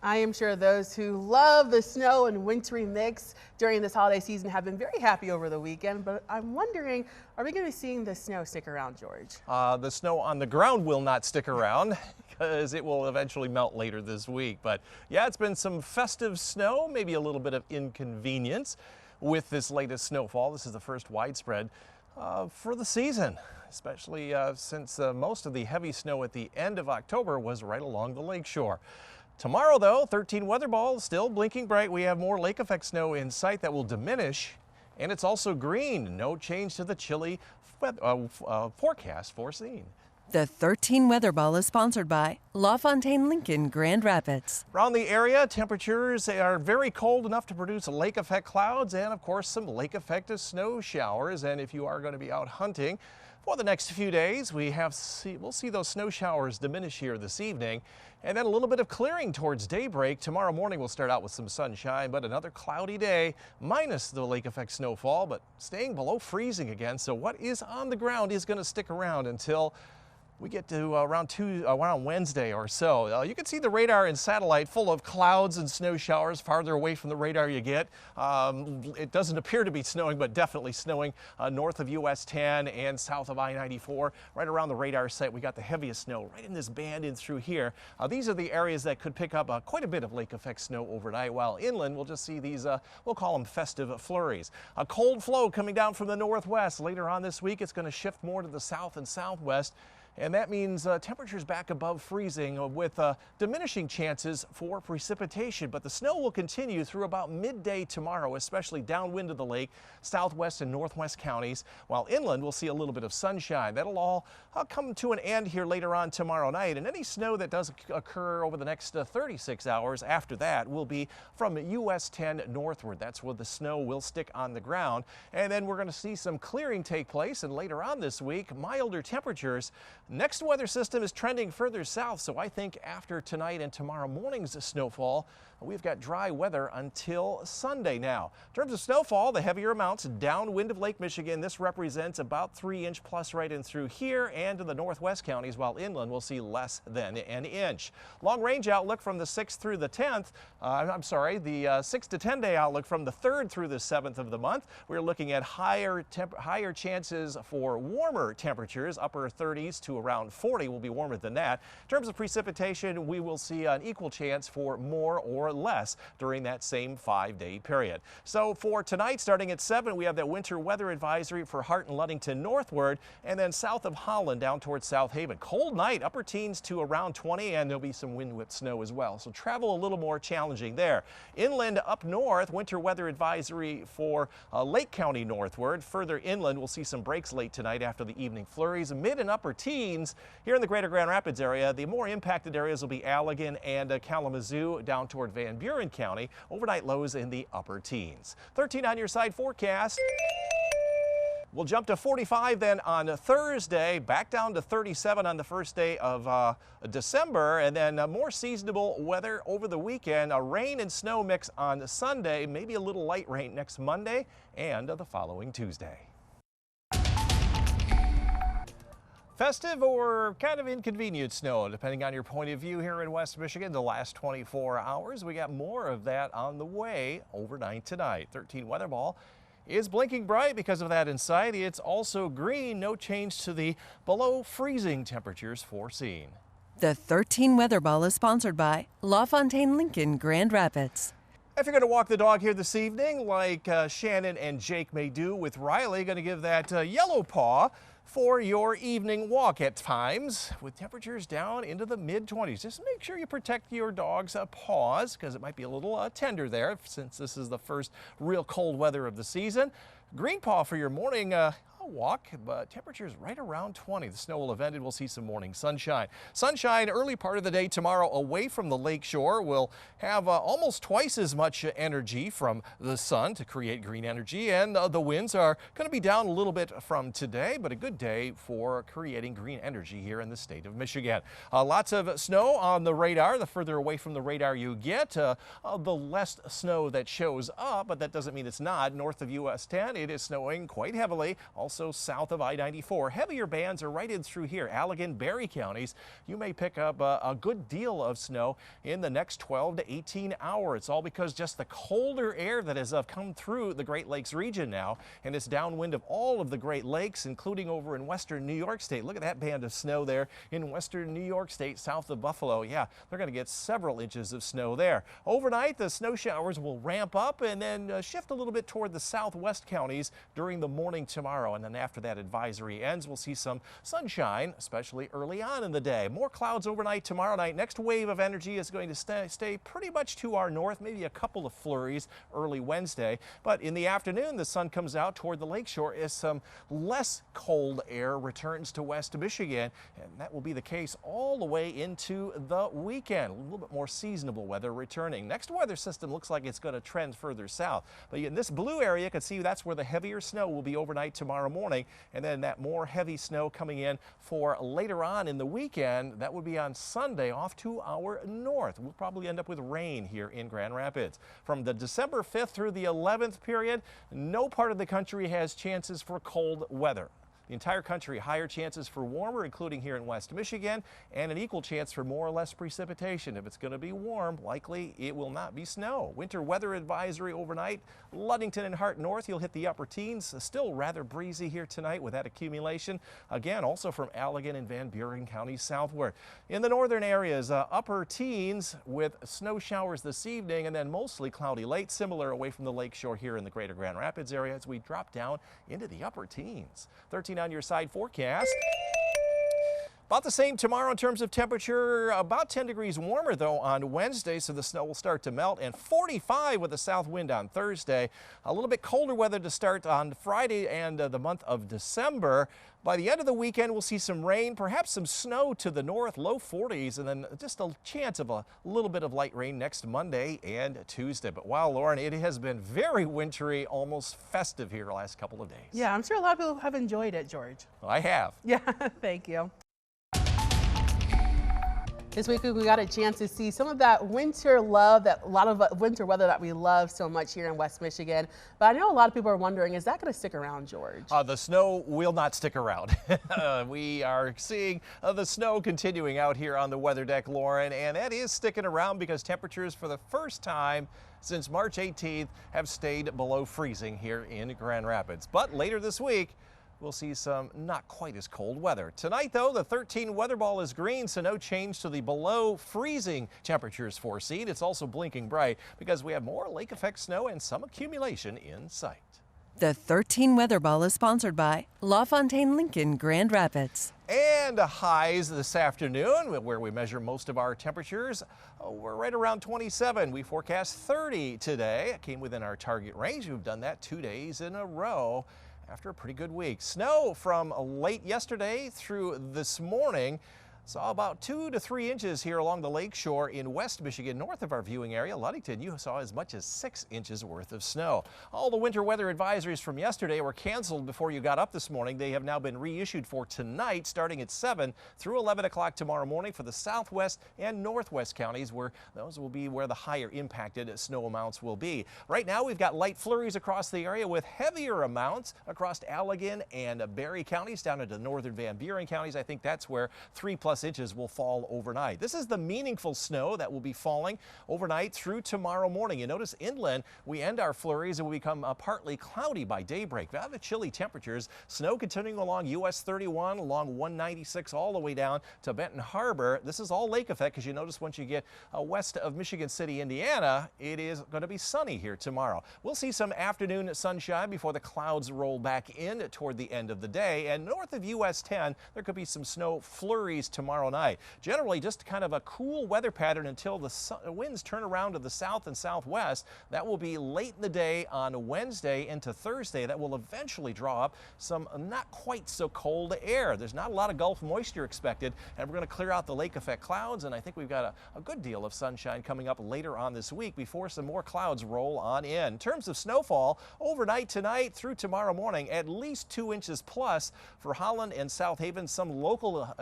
I am sure those who love the snow and wintry mix during this holiday season have been very happy over the weekend, but I'm wondering, are we going to be seeing the snow stick around, George? The snow on the ground will not stick around because it will eventually melt later this week. But yeah, it's been some festive snow, maybe a little bit of inconvenience with this latest snowfall. This is the first widespread for the season, especially since most of the heavy snow at the end of October was right along the lakeshore. Tomorrow, though, 13 weather balls still blinking bright. We have more lake effect snow in sight that will diminish, and it's also green. No change to the chilly forecast foreseen. The 13 Weather Ball is sponsored by LaFontaine Lincoln Grand Rapids. Around the area, temperatures are very cold enough to produce lake effect clouds and, of course, some lake effect snow showers. And if you are going to be out hunting for the next few days, we'll see those snow showers diminish here this evening, and then a little bit of clearing towards daybreak. Tomorrow morning we'll start out with some sunshine, but another cloudy day minus the lake effect snowfall, but staying below freezing again. So what is on the ground is going to stick around until we get to around Wednesday or so. You can see the radar and satellite full of clouds and snow showers. Farther away from the radar you get. It doesn't appear to be snowing, but definitely snowing north of US 10 and south of I-94. Right around the radar site, we got the heaviest snow right in this band in through here. These are the areas that could pick up quite a bit of lake effect snow overnight, while inland we'll just see these, we'll call them festive flurries. A cold flow coming down from the northwest. Later on this week, it's going to shift more to the south and southwest. And that means temperatures back above freezing with diminishing chances for precipitation. But the snow will continue through about midday tomorrow, especially downwind of the lake, southwest and northwest counties, while inland we'll see a little bit of sunshine. That'll all come to an end here later on tomorrow night. And any snow that does occur over the next 36 hours after that will be from US 10 northward. That's where the snow will stick on the ground. And then we're going to see some clearing take place. And later on this week, milder temperatures. Next weather system is trending further south, so I think after tonight and tomorrow morning's snowfall, we've got dry weather until Sunday now. In terms of snowfall, the heavier amounts downwind of Lake Michigan. This represents about 3-inch plus right in through here and in the northwest counties, while inland we'll see less than an inch. Long range outlook from the 6th through the 10th. The 6 to 10 day outlook from the 3rd through the 7th of the month. We're looking at higher chances for warmer temperatures, upper 30s to around 40 will be warmer than that. In terms of precipitation, we will see an equal chance for more or less during that same 5-day period. So for tonight, starting at 7, we have that winter weather advisory for Hart and Ludington northward, and then south of Holland down towards South Haven. Cold night, upper teens to around 20, and there'll be some wind whipped snow as well. So travel a little more challenging there. Inland up north, winter weather advisory for Lake County northward. Further inland, we'll see some breaks late tonight after the evening flurries. Mid and upper teens here in the greater Grand Rapids area. The more impacted areas will be Allegan and Kalamazoo down toward Van Buren County. Overnight lows in the upper teens. 13 on your side forecast. We'll jump to 45 then on Thursday, back down to 37 on the first day of December, and then more seasonable weather over the weekend. A rain and snow mix on Sunday, maybe a little light rain next Monday and the following Tuesday. Festive or kind of inconvenient snow, depending on your point of view here in West Michigan. The last 24 hours, we got more of that on the way overnight tonight. 13 weather ball is blinking bright because of that in sight. It's also green, no change to the below freezing temperatures foreseen. The 13 Weather Ball is sponsored by LaFontaine Lincoln Grand Rapids. If you're going to walk the dog here this evening, like Shannon and Jake may do with Riley, going to give that yellow paw for your evening walk at times, with temperatures down into the mid-20s. Just make sure you protect your dog's paws, because it might be a little tender there since this is the first real cold weather of the season. Green paw for your morning walk, but temperatures right around 20. The snow will have ended. We'll see some morning sunshine. Sunshine early part of the day tomorrow away from the lake shore. We'll have almost twice as much energy from the sun to create green energy, and the winds are going to be down a little bit from today, but a good day for creating green energy here in the state of Michigan. Lots of snow on the radar. The further away from the radar you get, the less snow that shows up, but that doesn't mean it's not. North of US 10, it is snowing quite heavily. Also also south of I-94. Heavier bands are right in through here, Allegan, Berry counties. You may pick up a good deal of snow in the next 12 to 18 hours. It's all because just the colder air that has come through the Great Lakes region now, and it's downwind of all of the Great Lakes, including over in western New York State. Look at that band of snow there in western New York State, south of Buffalo. Yeah, they're going to get several inches of snow there. Overnight, the snow showers will ramp up and then shift a little bit toward the southwest counties during the morning tomorrow. And then after that advisory ends, we'll see some sunshine, especially early on in the day. More clouds overnight tomorrow night. Next wave of energy is going to stay pretty much to our north, maybe a couple of flurries early Wednesday. But in the afternoon, the sun comes out toward the lakeshore as some less cold air returns to West Michigan. And that will be the case all the way into the weekend. A little bit more seasonable weather returning. Next weather system looks like it's going to trend further south. But in this blue area, you can see that's where the heavier snow will be overnight tomorrow morning. And then that more heavy snow coming in for later on in the weekend. That would be on Sunday off to our north. We'll probably end up with rain here in Grand Rapids. From the December 5th through the 11th period, no part of the country has chances for cold weather. The entire country, higher chances for warmer, including here in West Michigan, and an equal chance for more or less precipitation. If it's going to be warm, likely it will not be snow. Winter weather advisory overnight. Ludington and Hart North, you'll hit the upper teens. Still rather breezy here tonight with that accumulation. Again, also from Allegan and Van Buren counties southward. In the northern areas, upper teens with snow showers this evening, and then mostly cloudy late, similar away from the lakeshore here in the greater Grand Rapids area as we drop down into the upper teens. 13 on your side forecast. About the same tomorrow in terms of temperature, about 10 degrees warmer though on Wednesday, so the snow will start to melt, and 45 with a south wind on Thursday. A little bit colder weather to start on Friday and the month of December. By the end of the weekend, we'll see some rain, perhaps some snow to the north, low 40s, and then just a chance of a little bit of light rain next Monday and Tuesday. But wow, Lauren, it has been very wintry, almost festive here the last couple of days. Yeah, I'm sure a lot of people have enjoyed it, George. I have. Yeah, thank you. This week we got a chance to see some of that winter love, that a lot of winter weather that we love so much here in West Michigan. But I know a lot of people are wondering, is that going to stick around, George? The snow will not stick around. We are seeing the snow continuing out here on the weather deck, Lauren, and that is sticking around because temperatures for the first time since March 18th have stayed below freezing here in Grand Rapids. But later this week, we'll see some not quite as cold weather. Tonight, though, the 13 weather ball is green, so no change to the below freezing temperatures foreseen. It's also blinking bright because we have more lake effect snow and some accumulation in sight. The 13 weather ball is sponsored by LaFontaine Lincoln Grand Rapids. And highs this afternoon, where we measure most of our temperatures. We're right around 27. We forecast 30 today. It came within our target range. We've done that 2 days in a row after a pretty good week. Snow from late yesterday through this morning. Saw about 2 to 3 inches here along the lakeshore in West Michigan, north of our viewing area. Ludington, you saw as much as 6 inches worth of snow. All the winter weather advisories from yesterday were canceled before you got up this morning. They have now been reissued for tonight, starting at 7 through 11 o'clock tomorrow morning for the southwest and northwest counties, where those will be where the higher impacted snow amounts will be. Right now, we've got light flurries across the area with heavier amounts across Allegan and Berry counties down into northern Van Buren counties. I think that's where 3+ inches will fall overnight. This is the meaningful snow that will be falling overnight through tomorrow morning. You notice inland, we end our flurries and will become partly cloudy by daybreak. Rather chilly temperatures. Snow continuing along US 31, along 196, all the way down to Benton Harbor. This is all lake effect because you notice once you get west of Michigan City, Indiana, it is going to be sunny here tomorrow. We'll see some afternoon sunshine before the clouds roll back in toward the end of the day. And north of US 10, there could be some snow flurries tomorrow night. Generally just kind of a cool weather pattern until the winds turn around to the south and southwest. That will be late in the day on Wednesday into Thursday. That will eventually draw up some not quite so cold air. There's not a lot of Gulf moisture expected, and we're going to clear out the lake effect clouds, and I think we've got a good deal of sunshine coming up later on this week before some more clouds roll on in. In terms of snowfall, overnight tonight through tomorrow morning, at least 2 inches plus for Holland and South Haven. Some local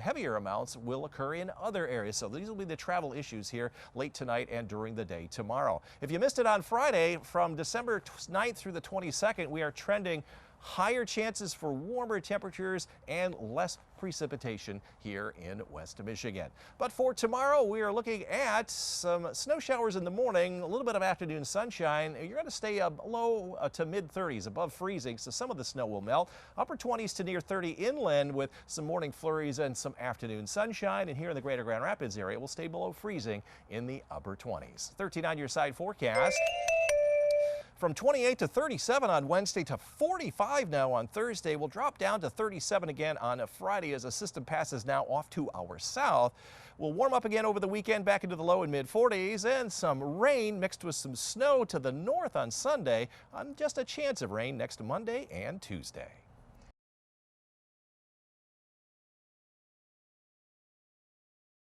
heavier amounts will occur in other areas. So these will be the travel issues here late tonight and during the day tomorrow. If you missed it on Friday, from December 9th through the 22nd, we are trending higher chances for warmer temperatures and less precipitation here in West Michigan. But for tomorrow, we are looking at some snow showers in the morning, a little bit of afternoon sunshine. You're going to stay low to mid 30s, above freezing, so some of the snow will melt. Upper 20s to near 30 inland with some morning flurries and some afternoon sunshine. And here in the greater Grand Rapids area, we'll stay below freezing in the upper 20s. 13 on your side forecast. From 28 to 37 on Wednesday to 45 now on Thursday. We'll drop down to 37 again on a Friday as a system passes now off to our south. We'll warm up again over the weekend back into the low and mid 40s and some rain mixed with some snow to the north on Sunday, on just a chance of rain next Monday and Tuesday.